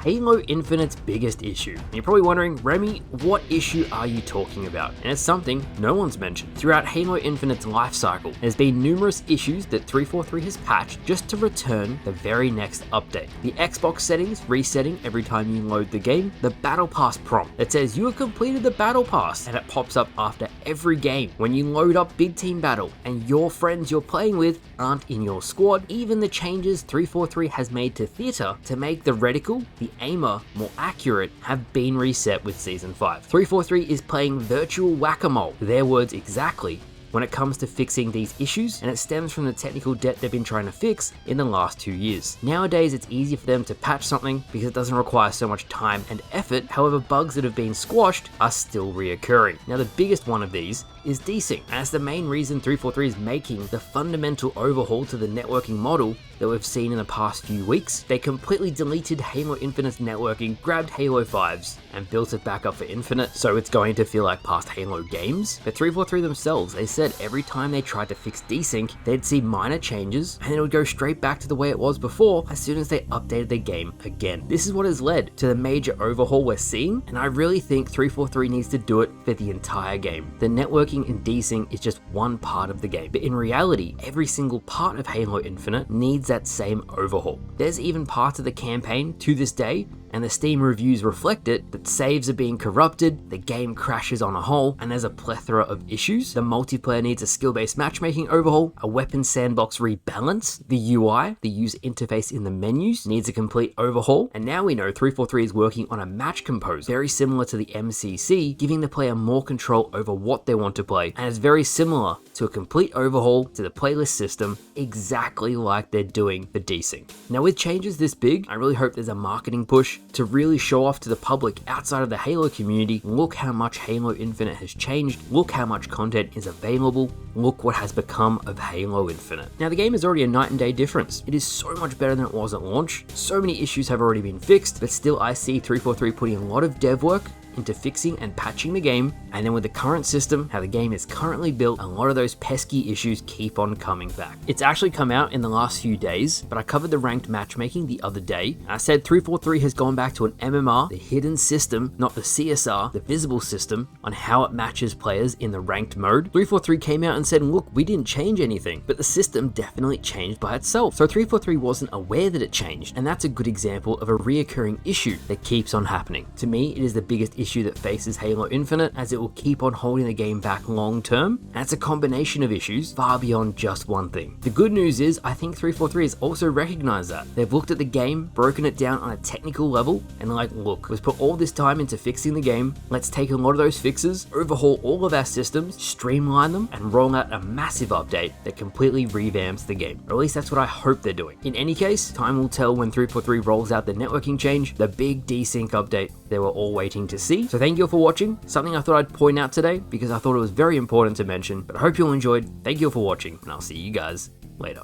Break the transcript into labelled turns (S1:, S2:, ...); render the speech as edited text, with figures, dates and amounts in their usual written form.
S1: Halo Infinite's biggest issue. And you're probably wondering, Remy, what issue are you talking about? And it's something no one's mentioned. Throughout Halo Infinite's life cycle, there's been numerous issues that 343 has patched just to return the very next update. The Xbox settings resetting every time you load the game, the Battle Pass prompt that says you have completed the Battle Pass, and it pops up after every game when you load up Big Team Battle and your friends you're playing with aren't in your squad. Even the changes 343 has made to theater to make the reticle, the aimer, more accurate have been reset with Season 5. 343 is playing virtual whack-a-mole, their words exactly, when it comes to fixing these issues, and it stems from the technical debt they've been trying to fix in the last 2 years. Nowadays, it's easier for them to patch something because it doesn't require so much time and effort. However, bugs that have been squashed are still reoccurring. Now, the biggest one of these is Desync, and that's the main reason 343 is making the fundamental overhaul to the networking model that we've seen in the past few weeks. They completely deleted Halo Infinite's networking, grabbed Halo 5's, and built it back up for Infinite, so it's going to feel like past Halo games. But 343 themselves, they said every time they tried to fix Desync, they'd see minor changes, and it would go straight back to the way it was before as soon as they updated the game again. This is what has led to the major overhaul we're seeing, and I really think 343 needs to do it for the entire game. The networking in Desync is just one part of the game, but in reality, every single part of Halo Infinite needs that same overhaul. There's even parts of the campaign to this day, and the Steam reviews reflect it, that saves are being corrupted, the game crashes on a whole, and there's a plethora of issues. The multiplayer needs a skill-based matchmaking overhaul, a weapon sandbox rebalance, the UI, the user interface in the menus, needs a complete overhaul, and now we know 343 is working on a match compose, very similar to the MCC, giving the player more control over what they want to play, and it's very similar to a complete overhaul to the playlist system, exactly like they're doing for Desync. Now, with changes this big, I really hope there's a marketing push to really show off to the public outside of the Halo community, look how much Halo Infinite has changed, look how much content is available, look what has become of Halo Infinite. Now, the game is already a night and day difference. It is so much better than it was at launch. So many issues have already been fixed, but still I see 343 putting a lot of dev work into fixing and patching the game, and then with the current system, how the game is currently built, a lot of those pesky issues keep on coming back. It's actually come out in the last few days, but I covered the ranked matchmaking the other day. I said 343 has gone back to an MMR, the hidden system, not the CSR, the visible system, on how it matches players in the ranked mode. 343 came out and said, look, we didn't change anything, but the system definitely changed by itself. So 343 wasn't aware that it changed, and that's a good example of a reoccurring issue that keeps on happening. To me, it is the biggest issue that faces Halo Infinite, as it will keep on holding the game back long term, and it's a combination of issues far beyond just one thing. The good news is, I think 343 has also recognized that. They've looked at the game, broken it down on a technical level, and like, look, let's put all this time into fixing the game, let's take a lot of those fixes, overhaul all of our systems, streamline them, and roll out a massive update that completely revamps the game. Or at least that's what I hope they're doing. In any case, time will tell when 343 rolls out the networking change, the big desync update they were all waiting to see. So thank you all for watching. Something I thought I'd point out today because I thought it was very important to mention, but I hope you all enjoyed. Thank you all for watching, and I'll see you guys later.